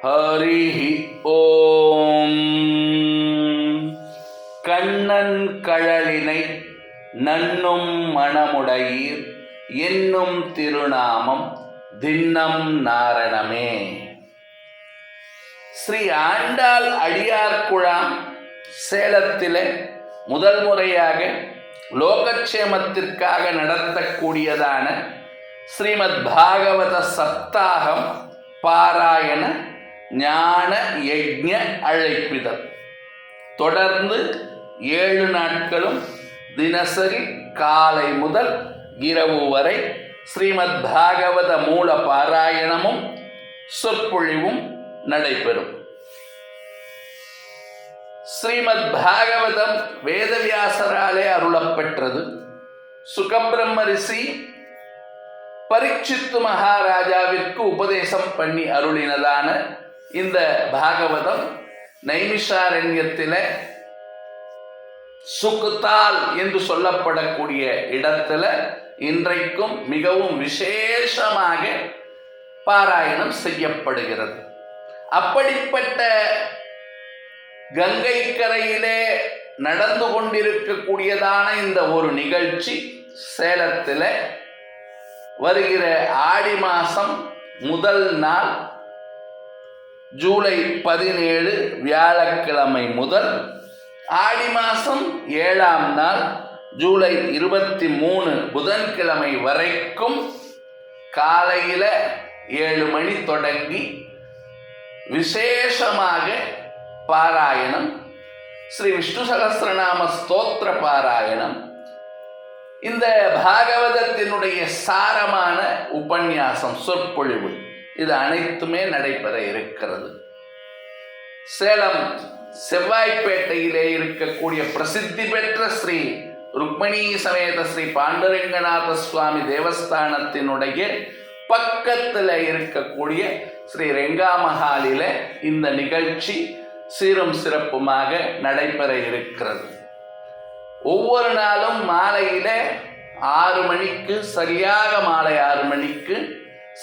ஹரிஹி ஓம். கண்ணன் கழலினை நன்னும் மணமுடையீர் என்னும் திருநாமம் தின்னம் நாரணமே. ஸ்ரீ ஆண்டாள் அடியார்குழாம் சேலத்திலே முதல் முறையாக லோகக்ஷேமத்திற்காக நடத்தக்கூடியதான ஸ்ரீமத் பாகவத சப்தாகம் பாராயண ஞான யஜ்ஞ அழைப்பிதழ் தொடர்ந்து 7 நாட்களும் தினசரி காலை முதல் இரவு வரை ஸ்ரீமத் பாகவத மூல பாராயணமும் சொற்பொழிவும் நடைபெறும். ஸ்ரீமத் பாகவதம் வேதவியாசராலே அருளப்பெற்றது. சுகபிரம்ம ரிஷி பரீட்சித்து மகாராஜாவிற்கு உபதேசம் பண்ணி அருளினதான இந்த பாகவதம் நைமிஷாரண்யத்தில சுக்தால் என்று சொல்லப்படக்கூடிய இடத்துல இன்றைக்கும் மிகவும் விசேஷமாக பாராயணம் செய்யப்படுகிறது. அப்படிப்பட்ட கங்கை கரையிலே நடந்து கொண்டிருக்கக்கூடியதான இந்த ஒரு நிகழ்ச்சி சேலத்தில் வருகிற ஆடி மாதம் முதல் நாள் ஜூலை 17 வியாழக்கிழமை முதல் ஆடி மாதம் 7ஆம் நாள் ஜூலை 23 புதன்கிழமை வரைக்கும் காலையில் 7 மணி தொடங்கி விசேஷமாக பாராயணம், ஸ்ரீ விஷ்ணு சகஸ்ரநாம ஸ்தோத்திர பாராயணம், இந்த பாகவதத்தினுடைய சாரமான உபன்யாசம் சொற்பொழிவு, இது அனைத்துமே நடைபெற இருக்கிறது. சேலம் செவ்வாய்ப்பேட்டையிலே இருக்கக்கூடிய பிரசித்தி பெற்ற ஸ்ரீ ருக்மணி சமேத ஸ்ரீ பாண்டுரங்கநாத சுவாமி தேவஸ்தானத்தினுடைய பக்கத்தில் இருக்கக்கூடிய ஸ்ரீ ரெங்கா மஹாலில் இந்த நிகழ்ச்சி சீரும் சிறப்புமாக நடைபெற இருக்கிறது. ஒவ்வொரு நாளும் மாலையில் 6 மணிக்கு, சரியாக மாலை 6 மணிக்கு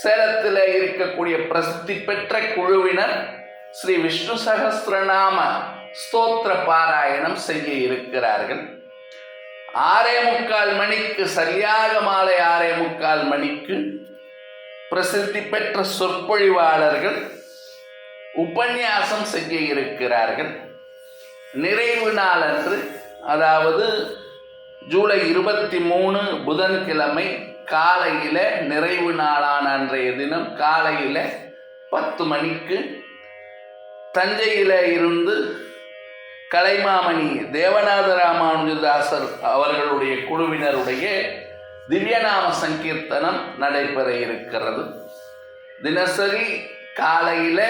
சேலத்தில் இருக்கக்கூடிய பிரசித்தி பெற்ற குழுவினர் ஸ்ரீ விஷ்ணு சகஸ்ரநாம ஸ்தோத்திர பாராயணம் செய்ய இருக்கிறார்கள். 6:45 மணிக்கு, சரியாக மாலை 6:45 மணிக்கு பிரசித்தி பெற்ற சொற்பொழிவாளர்கள் உபன்யாசம் செய்ய இருக்கிறார்கள். நிறைவு நாளன்று, அதாவது ஜூலை 23 புதன்கிழமை காலையில் நிறைவு நாளான அன்றைய தினம் காலையில் 10 மணிக்கு தஞ்சையில் இருந்து கலைமாமணி தேவநாத ராமானுஜதாசர் அவர்களுடைய குழுவினருடைய திவ்யநாம சங்கீர்த்தனம் நடைபெற இருக்கிறது. தினசரி காலையில்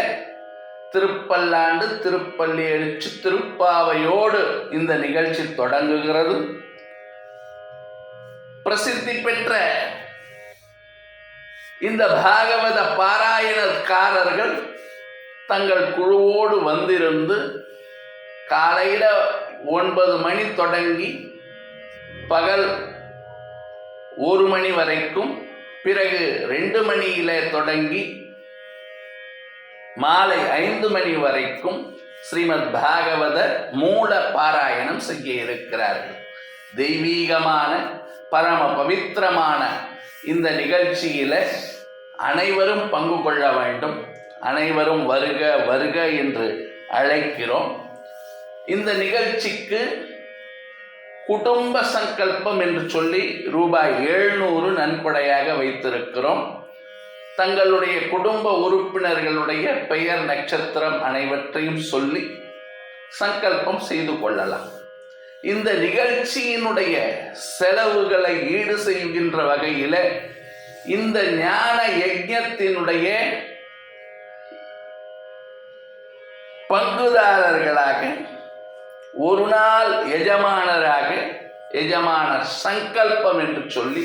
திருப்பல்லாண்டு, திருப்பள்ளி எழுச்சி, திருப்பாவையோடு இந்த நிகழ்ச்சி தொடங்குகிறது. பிரசித்தி பெற்ற இந்த பாகவத பாராயணக்காரர்கள் தங்கள் குழுவோடு வந்திருந்து காலையில் 9 மணி தொடங்கி பகல் 1 மணி வரைக்கும், பிறகு 2 மணியில தொடங்கி மாலை 5 மணி வரைக்கும் ஸ்ரீமத் பாகவத மூல பாராயணம் செய்ய இருக்கிறார்கள். தெய்வீகமான பரம பவித்திரமான இந்த நிகழ்ச்சியில அனைவரும் பங்கு கொள்ள வேண்டும். அனைவரும் வருக வருக என்று அழைக்கிறோம். இந்த நிகழ்ச்சிக்கு குடும்ப சங்கல்பம் என்று சொல்லி ரூபாய் 700 நன்கொடையாக வைத்திருக்கிறோம். தங்களுடைய குடும்ப உறுப்பினர்களுடைய பெயர், நட்சத்திரம் அனைவற்றையும் சொல்லி சங்கல்பம் செய்து கொள்ளலாம். இந்த நிகழ்ச்சியினுடைய செலவுகளை ஈடு செய்கின்ற வகையில் இந்த ஞான யஜ்ஞத்தினுடைய பங்குதாரர்களாக, ஒரு நாள் எஜமானராக, எஜமான சங்கல்பம் என்று சொல்லி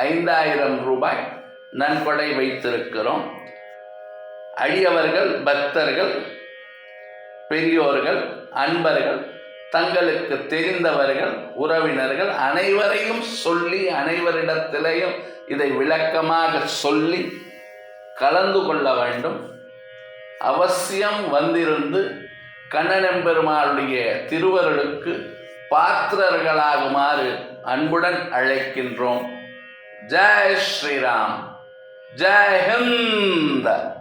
5000 ரூபாய் நன்கொடை வைத்திருக்கிறோம். அடியவர்கள், பக்தர்கள், பெரியோர்கள், அன்பர்கள், தங்களுக்கு தெரிந்தவர்கள், உறவினர்கள் அனைவரையும் சொல்லி, அனைவரிடத்திலையும் இதை விளக்கமாக சொல்லி கலந்து கொள்ள வேண்டும். அவசியம் வந்திருந்து கண்ணனெம்பெருமாளுடைய திருவருளுக்கு பாத்திரர்களாகுமாறு அன்புடன் அழைக்கின்றோம். ஜெய் ஸ்ரீராம், ஜெய் ஹிந்த்.